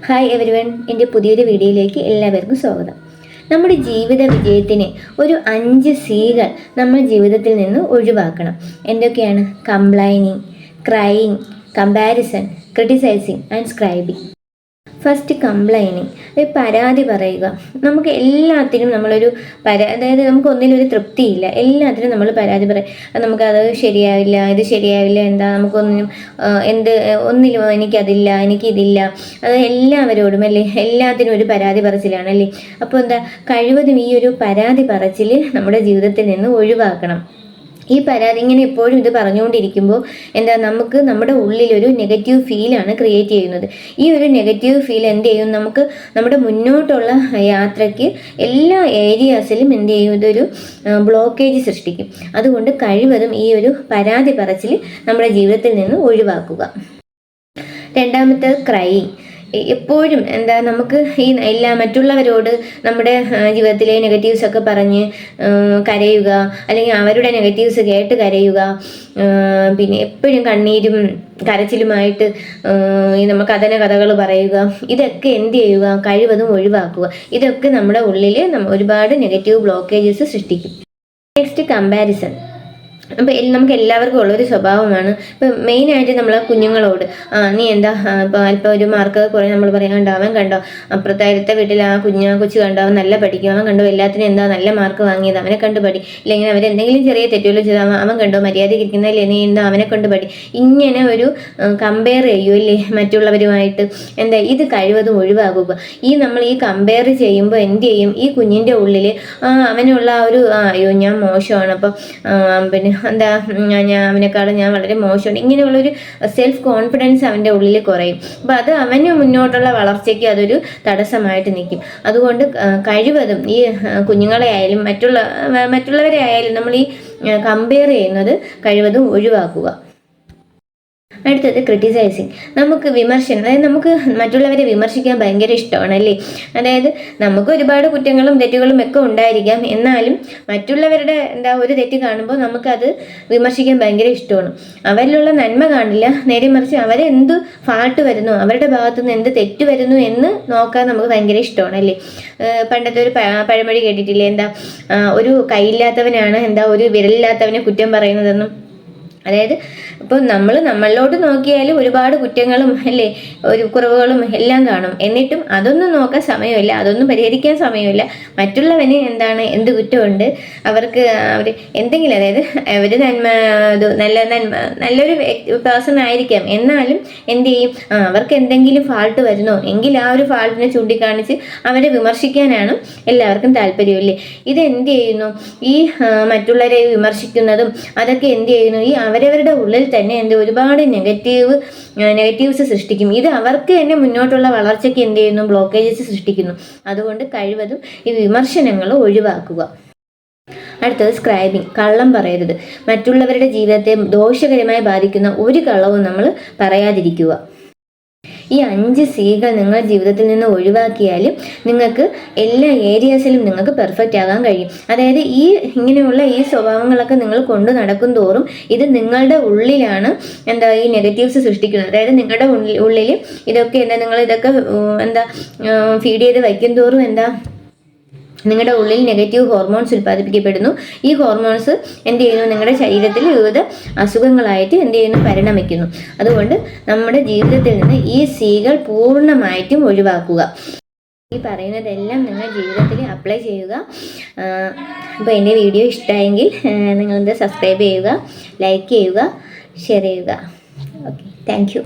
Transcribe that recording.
Hi everyone, എൻ്റെ പുതിയൊരു വീഡിയോയിലേക്ക് എല്ലാവർക്കും സ്വാഗതം. നമ്മുടെ ജീവിത വിജയത്തിന് ഒരു 5 Cകൾ നമ്മൾ ജീവിതത്തിൽ നിന്ന് ഒഴിവാക്കണം. എന്തൊക്കെയാണ്? Complaining, crying, comparison, criticising and scribing. First, complaining, പരാതി പറയുക. നമുക്ക് എല്ലാത്തിനും നമ്മളൊരു അതായത് നമുക്ക് ഒന്നിലൊരു തൃപ്തിയില്ല, എല്ലാത്തിനും നമ്മൾ പരാതി പറയും. നമുക്കത് ശരിയാവില്ല, ഇത് ശരിയാവില്ല, എന്താ നമുക്കൊന്നിനും ഒന്നിലും എനിക്കതില്ല, എനിക്കിതില്ല. അത് എല്ലാവരോടും അല്ലേ, എല്ലാത്തിനും ഒരു പരാതി പറച്ചിലാണല്ലേ. അപ്പോൾ കഴിവതും ഈ ഒരു പരാതി പറച്ചിൽ നമ്മുടെ ജീവിതത്തിൽ നിന്ന് ഒഴിവാക്കണം. ഈ പരാതി ഇങ്ങനെ എപ്പോഴും ഇത് പറഞ്ഞുകൊണ്ടിരിക്കുമ്പോൾ നമുക്ക് നമ്മുടെ ഉള്ളിലൊരു നെഗറ്റീവ് ഫീലാണ് ക്രിയേറ്റ് ചെയ്യുന്നത്. ഈ ഒരു നെഗറ്റീവ് ഫീൽ ചെയ്യും, നമുക്ക് നമ്മുടെ മുന്നോട്ടുള്ള യാത്രയ്ക്ക് എല്ലാ ഏരിയാസിലും ഇതൊരു ബ്ലോക്കേജ് സൃഷ്ടിക്കും. അതുകൊണ്ട് കഴിവതും ഈ ഒരു പരാതി പറച്ചിൽ നമ്മുടെ ജീവിതത്തിൽ നിന്ന് ഒഴിവാക്കുക. രണ്ടാമത്തേത് ക്രൈയിങ്. എപ്പോഴും നമുക്ക് മറ്റുള്ളവരോട് നമ്മുടെ ജീവിതത്തിലെ നെഗറ്റീവ്സ് ഒക്കെ പറഞ്ഞ് കരയുക, അല്ലെങ്കിൽ അവരുടെ നെഗറ്റീവ്സ് കേട്ട് കരയുക. പിന്നെ എപ്പോഴും കണ്ണീരും കരച്ചിലുമായിട്ട് നമുക്ക് കഥകൾ പറയുക. ഇതൊക്കെ ചെയ്യുക, കഴിവതും ഒഴിവാക്കുക. ഇതൊക്കെ നമ്മുടെ ഉള്ളിൽ ഒരുപാട് നെഗറ്റീവ് ബ്ലോക്കേജസ് സൃഷ്ടിക്കും. Next, comparison. അപ്പം നമുക്ക് എല്ലാവർക്കും ഉള്ളൊരു സ്വഭാവമാണ്. ഇപ്പം മെയിനായിട്ട് നമ്മൾ കുഞ്ഞുങ്ങളോട് നീ ഇപ്പോൾ അല്പം ഒരു മാർക്ക് കുറേ നമ്മൾ പറയാൻ അവൻ കണ്ടോ, അപ്പുറത്തെ വീട്ടിൽ ആ കൊച്ചു കണ്ടോ, അവൻ നല്ല പഠിക്കും, അവൻ കണ്ടോ എല്ലാത്തിനും നല്ല മാർക്ക് വാങ്ങിയത്, അവനെ കണ്ട് പഠി. ഇല്ലെങ്കിൽ അവരെന്തെങ്കിലും ചെറിയ തെറ്റുകൾ ചെയ്താൽ അവൻ കണ്ടോ മര്യാദയ്ക്ക് ഇരിക്കുന്നില്ലേ, നീ അവനെ കൊണ്ട് പഠി. ഇങ്ങനെ ഒരു കമ്പയർ ചെയ്യുമല്ലേ മറ്റുള്ളവരുമായിട്ട്. ഇത് കഴിവതും ഒഴിവാക്കുക. നമ്മൾ ഈ കമ്പയർ ചെയ്യുമ്പോൾ ചെയ്യും, ഈ കുഞ്ഞിൻ്റെ ഉള്ളിൽ അവനുള്ള ഒരു അയ്യോ ഞാൻ മോശമാണ്, അപ്പം പിന്നെ അവനെക്കാളും ഞാൻ വളരെ മോശമാണ്, ഇങ്ങനെയുള്ളൊരു സെൽഫ് കോൺഫിഡൻസ് അവൻ്റെ ഉള്ളിൽ കുറയും. അപ്പം അത് അവന് മുന്നോട്ടുള്ള വളർച്ചയ്ക്ക് അതൊരു തടസ്സമായിട്ട് നിൽക്കും. അതുകൊണ്ട് കഴിവതും ഈ കുഞ്ഞുങ്ങളെ ആയാലും മറ്റുള്ളവരെ ആയാലും നമ്മൾ ഈ കമ്പയർ ചെയ്യുന്നത് കഴിവതും ഒഴിവാക്കുക. അടുത്തത്, ക്രിട്ടിസൈസിങ്. നമുക്ക് വിമർശനം, അതായത് നമുക്ക് മറ്റുള്ളവരെ വിമർശിക്കാൻ ഭയങ്കര ഇഷ്ടമാണ് അല്ലേ. അതായത് നമുക്ക് ഒരുപാട് കുറ്റങ്ങളും തെറ്റുകളും ഒക്കെ ഉണ്ടായിരിക്കാം, എന്നാലും മറ്റുള്ളവരുടെ ഒരു തെറ്റ് കാണുമ്പോൾ നമുക്കത് വിമർശിക്കാൻ ഭയങ്കര ഇഷ്ടമാണ്. അവരിലുള്ള നന്മ കാണില്ല, നേരെ മറിച്ച് അവരെന്ത് ഫാൾട്ട് വരുന്നു, അവരുടെ ഭാഗത്തുനിന്ന് എന്ത് തെറ്റ് വരുന്നു എന്ന് നോക്കാൻ നമുക്ക് ഭയങ്കര ഇഷ്ടമാണ് അല്ലേ. പണ്ടത്തെ ഒരു പഴമൊഴി കേട്ടിട്ടില്ലേ, ഒരു കൈയില്ലാത്തവനാണ് ഒരു വിരലില്ലാത്തവനെ കുറ്റം പറയുന്നതെന്നും. അതായത് ഇപ്പോൾ നമ്മളോട്ട് നോക്കിയാലും ഒരുപാട് കുറ്റങ്ങളും അല്ലേ, ഒരു കുറവുകളും എല്ലാം കാണും. എന്നിട്ടും അതൊന്നും നോക്കാൻ സമയമില്ല, അതൊന്നും പരിഹരിക്കാൻ സമയമില്ല. മറ്റുള്ളവന് എന്ത് കുറ്റമുണ്ട്, അവർക്ക് അവർ എന്തെങ്കിലും, അതായത് അവർ നല്ലൊരു പേഴ്സൺ ആയിരിക്കാം, എന്നാലും ചെയ്യും, അവർക്ക് എന്തെങ്കിലും ഫാൾട്ട് വരുന്നോ എങ്കിൽ ആ ഒരു ഫാൾട്ടിനെ ചൂണ്ടിക്കാണിച്ച് അവരെ വിമർശിക്കാനാണ് എല്ലാവർക്കും താല്പര്യമല്ലേ. ഇത് ചെയ്യുന്നു, ഈ മറ്റുള്ളവരെ വിമർശിക്കുന്നതും അതൊക്കെ ചെയ്യുന്നു, ഈ അവരവരുടെ ഉള്ളിൽ തന്നെ ഒരുപാട് നെഗറ്റീവ്സ് സൃഷ്ടിക്കും. ഇത് അവർക്ക് തന്നെ മുന്നോട്ടുള്ള വളർച്ചയ്ക്ക് ചെയ്യുന്നു, ബ്ലോക്കേജസ് സൃഷ്ടിക്കുന്നു. അതുകൊണ്ട് കഴിവതും ഈ വിമർശനങ്ങൾ ഒഴിവാക്കുക. അടുത്തത്, സ്ക്രൈബിങ്. കള്ളം പറയരുത്. മറ്റുള്ളവരുടെ ജീവിതത്തെ ദോഷകരമായി ബാധിക്കുന്ന ഒരു കള്ളവും നമ്മൾ പറയാതിരിക്കുക. ഈ 5 Cകൾ നിങ്ങൾ ജീവിതത്തിൽ നിന്ന് ഒഴിവാക്കിയാലും നിങ്ങൾക്ക് എല്ലാ ഏരിയാസിലും നിങ്ങൾക്ക് പെർഫെക്റ്റ് ആകാൻ കഴിയും. അതായത് ഇങ്ങനെയുള്ള ഈ സ്വഭാവങ്ങളൊക്കെ നിങ്ങൾ കൊണ്ടു നടക്കും തോറും ഇത് നിങ്ങളുടെ ഉള്ളിലാണ് ഈ നെഗറ്റീവ്സ് സൃഷ്ടിക്കുന്നത്. അതായത് നിങ്ങളുടെ ഉള്ളിൽ ഇതൊക്കെ നിങ്ങൾ ഇതൊക്കെ ഫീഡ് ചെയ്ത് വയ്ക്കും തോറും നിങ്ങളുടെ ഉള്ളിൽ നെഗറ്റീവ് ഹോർമോൺസ് ഉൽപ്പാദിപ്പിക്കപ്പെടുന്നു. ഈ ഹോർമോൺസ് ചെയ്യുന്നു, നിങ്ങളുടെ ശരീരത്തിൽ വിവിധ അസുഖങ്ങളായിട്ട് പരിണമിക്കുന്നു. അതുകൊണ്ട് നമ്മുടെ ജീവിതത്തിൽ നിന്ന് ഈ Cകൾ പൂർണ്ണമായിട്ടും ഒഴിവാക്കുക. ഈ പറയുന്നതെല്ലാം നിങ്ങൾ ജീവിതത്തിൽ അപ്ലൈ ചെയ്യുക. അപ്പോൾ എൻ്റെ വീഡിയോ ഇഷ്ടമായെങ്കിൽ നിങ്ങൾ സബ്സ്ക്രൈബ് ചെയ്യുക, ലൈക്ക് ചെയ്യുക, ഷെയർ ചെയ്യുക. Okay, thank you.